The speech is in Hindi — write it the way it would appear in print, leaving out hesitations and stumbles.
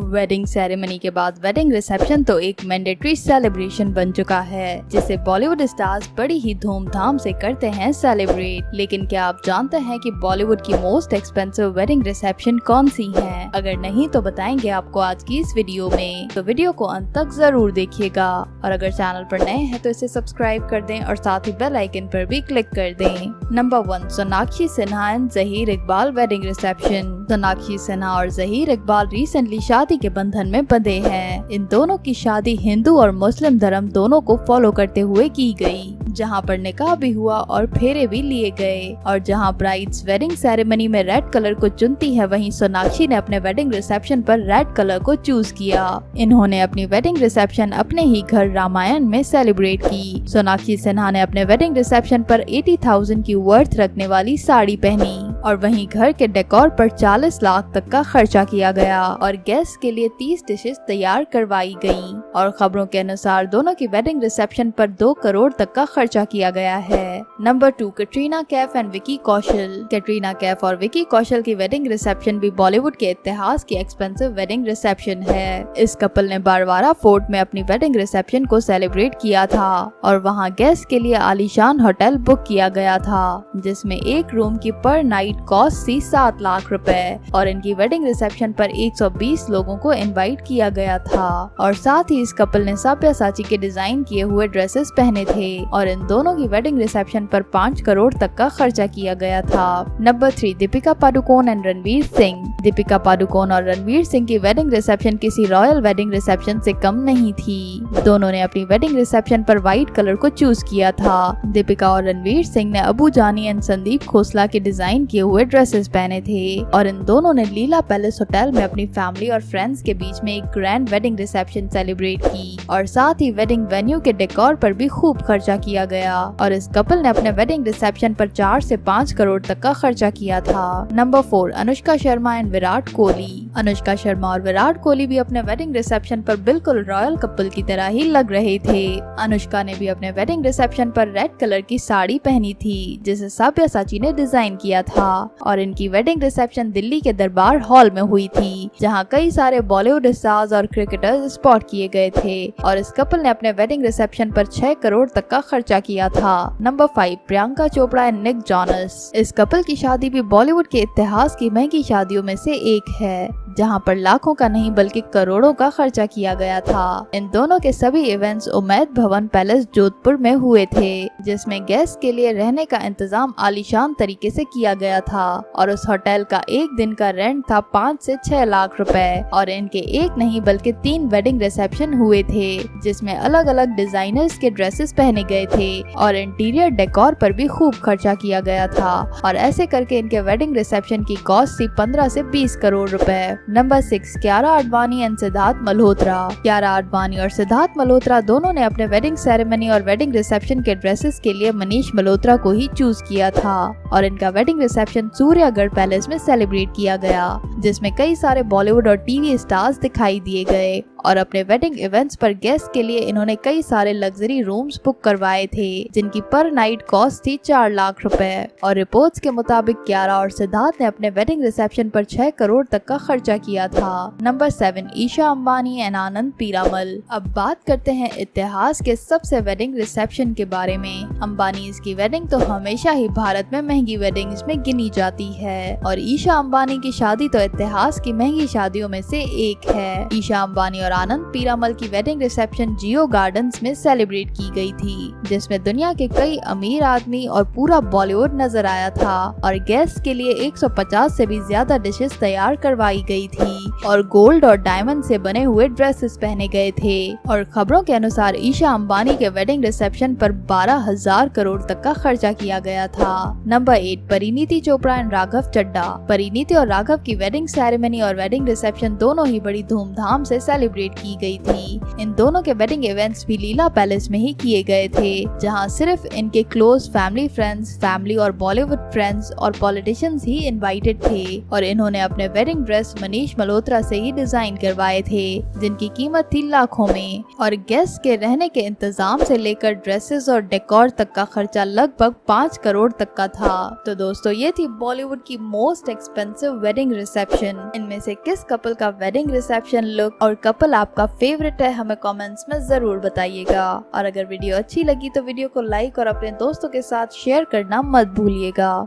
वेडिंग सेरेमनी के बाद वेडिंग रिसेप्शन तो एक मैंडेटरी सेलिब्रेशन बन चुका है जिसे बॉलीवुड स्टार्स बड़ी ही धूमधाम से करते हैं सेलिब्रेट। लेकिन क्या आप जानते हैं कि बॉलीवुड की मोस्ट एक्सपेंसिव वेडिंग रिसेप्शन कौन सी है? अगर नहीं तो बताएंगे आपको आज की इस वीडियो में, तो वीडियो को अंत तक जरूर देखिएगा। और अगर चैनल पर नए हैं तो इसे सब्सक्राइब कर दें और साथ ही बेल आइकन पर भी क्लिक कर दें। Number 1, Sonakshi Sinha and Zaheer Iqbal wedding reception. Sonakshi Sinha और जहीर इकबाल रिसेंटली शादी के बंधन में बंधे हैं। इन दोनों की शादी हिंदू और मुस्लिम धर्म दोनों को फॉलो करते हुए की गई, जहां पर निकाह भी हुआ और फेरे भी लिए गए। और जहां ब्राइड्स वेडिंग सेरेमनी में रेड कलर को चुनती है, वहीं सोनाक्षी ने अपने वेडिंग रिसेप्शन पर रेड कलर को चूज किया। इन्होंने अपनी वेडिंग रिसेप्शन अपने ही घर रामायण में सेलिब्रेट की। सोनाक्षी सिन्हा ने अपने वेडिंग रिसेप्शन पर 80,000 की वर्थ रखने वाली साड़ी पहनी और वहीं घर के डेकोर पर 40 लाख तक का खर्चा किया गया और गेस्ट के लिए 30 डिशेस तैयार करवाई गयी। और खबरों के अनुसार दोनों की वेडिंग रिसेप्शन पर 2 करोड़ तक का खर्चा किया गया है। Number 2, Katrina Kaif and Vicky Kaushal. कैटरीना कैफ और विकी कौशल की वेडिंग रिसेप्शन भी बॉलीवुड के इतिहास की एक्सपेंसिव वेडिंग रिसेप्शन है। इस कपल ने बारवारा फोर्ट में अपनी वेडिंग रिसेप्शन को सेलिब्रेट किया था और वहां गेस्ट के लिए आलीशान होटल बुक किया गया था, जिसमें एक रूम की पर नाइट कॉस्ट थी 7 लाख रुपए। और इनकी वेडिंग रिसेप्शन पर 120 लोगों को इनवाइट किया गया था और साथ ही इस कपल ने साब्यासाची के डिजाइन किए हुए ड्रेसेस पहने थे और इन दोनों की वेडिंग रिसेप्शन पर 5 करोड़ तक का खर्चा किया गया था। Number 3, Deepika Padukone and Ranveer Singh. दीपिका पादुकोण और रणवीर सिंह की वेडिंग रिसेप्शन किसी रॉयल वेडिंग रिसेप्शन से कम नहीं थी। दोनों ने अपनी वेडिंग रिसेप्शन पर व्हाइट कलर को चूज किया था। दीपिका और रणवीर सिंह ने अबू जानी एंड संदीप खोसला के डिजाइन किए हुए ड्रेसेस पहने थे और इन दोनों ने लीला पैलेस होटल में अपनी फैमिली और फ्रेंड्स के बीच में एक ग्रैंड वेडिंग रिसेप्शन सेलिब्रेट की और साथ ही वेडिंग वेन्यू के डेकोर पर भी खूब खर्चा किया गया। और इस कपल ने अपने वेडिंग रिसेप्शन पर 4 से 5 करोड़ तक का खर्चा किया था। Number 4, Anushka Sharma and Virat Kohli. अनुष्का शर्मा और विराट कोहली भी अपने वेडिंग रिसेप्शन पर बिल्कुल रॉयल कपल की तरह ही लग रहे थे। अनुष्का ने भी अपने वेडिंग रिसेप्शन पर रेड कलर की साड़ी पहनी थी, जिसे साब्यासाची ने डिजाइन किया था। और इनकी वेडिंग रिसेप्शन दिल्ली के दरबार हॉल में हुई थी, जहां कई सारे बॉलीवुड स्टार्स और क्रिकेटर्स स्पॉट किए गए थे। और इस कपल ने अपने वेडिंग रिसेप्शन पर 6 करोड़ तक का खर्चा किया था। Number 5, Priyanka Chopra and Nick Jonas. इस कपल की शादी भी बॉलीवुड के इतिहास की महंगी शादियों में से एक है, जहां पर लाखों का नहीं बल्कि करोड़ों का खर्चा किया गया था। इन दोनों के सभी इवेंट्स उम्मैद भवन पैलेस जोधपुर में हुए थे, जिसमें गेस्ट के लिए रहने का इंतजाम आलीशान तरीके से किया गया था और उस होटल का एक दिन का रेंट था 5 से 6 लाख रुपए। और इनके एक नहीं बल्कि 3 वेडिंग रिसेप्शन हुए थे, जिसमें अलग अलग डिजाइनर्स के ड्रेसेस पहने गए थे और इंटीरियर डेकोर पर भी खूब खर्चा किया गया था। और ऐसे करके इनके वेडिंग रिसेप्शन की कॉस्ट थी 15 से 20 करोड़ रुपए। Number 6, Kiara Advani and Siddharth Malhotra. कियारा आडवाणी और सिद्धार्थ मल्होत्रा दोनों ने अपने वेडिंग सेरेमनी और वेडिंग रिसेप्शन के ड्रेसेस के लिए मनीष मल्होत्रा को ही चूज किया था और इनका वेडिंग रिसेप्शन सूर्यागढ़ पैलेस में सेलिब्रेट किया गया, जिसमें कई सारे बॉलीवुड और टीवी स्टार्स दिखाई दिए गए। और अपने वेडिंग इवेंट्स पर गेस्ट के लिए इन्होंने कई सारे लग्जरी रूम्स बुक करवाए थे, जिनकी पर नाइट कॉस्ट थी 4 लाख रुपए। और रिपोर्ट्स के मुताबिक कियारा और सिद्धार्थ ने अपने वेडिंग रिसेप्शन पर 6 करोड़ तक का खर्चा किया था। Number 7, Isha Ambani and Anand Piramal. अब बात करते हैं इतिहास के सबसे वेडिंग रिसेप्शन के बारे में। अंबानी की वेडिंग तो हमेशा ही भारत में महंगी वेडिंग्स में गिनी जाती है और ईशा अंबानी की शादी तो इतिहास की महंगी शादियों में से एक है। ईशा अंबानी और आनंद पीरामल की वेडिंग रिसेप्शन जियो गार्डन्स में सेलिब्रेट की गई थी, जिसमें दुनिया के कई अमीर आदमी और पूरा बॉलीवुड नजर आया था और गेस्ट के लिए 150 से भी ज्यादा डिशेस तैयार करवाई गई थी और गोल्ड और डायमंड से बने हुए ड्रेसेस पहने गए थे। और खबरों के अनुसार ईशा अंबानी के वेडिंग रिसेप्शन पर 12,000 करोड़ तक का खर्चा किया गया था। Number 8, Parineeti Chopra and Raghav Chadha. परिणीति और राघव की वेडिंग सेरेमनी और वेडिंग रिसेप्शन दोनों ही बड़ी धूमधाम से सेलिब्रेट सेलिब्रेट की गई थी। इन दोनों के वेडिंग इवेंट्स भी लीला पैलेस में ही किए गए थे, जहां सिर्फ इनके क्लोज फैमिली फ्रेंड्स, फैमिली और बॉलीवुड फ्रेंड्स और पॉलिटिशियंस ही इनवाइटेड थे और इन्होंने अपने वेडिंग ड्रेस मनीष मल्होत्रा से ही डिजाइन करवाए थे, जिनकी कीमत थी लाखों में। और गेस्ट के रहने के इंतजाम से लेकर ड्रेसेस और डेकोर तक का खर्चा लगभग 5 करोड़ तक का था। तो दोस्तों, ये थी बॉलीवुड की मोस्ट एक्सपेंसिव वेडिंग रिसेप्शन। इनमें से किस कपल का वेडिंग रिसेप्शन लुक और कपल आपका फेवरेट है, हमें कमेंट्स में जरूर बताइएगा। और अगर वीडियो अच्छी लगी तो वीडियो को लाइक और अपने दोस्तों के साथ शेयर करना मत भूलिएगा।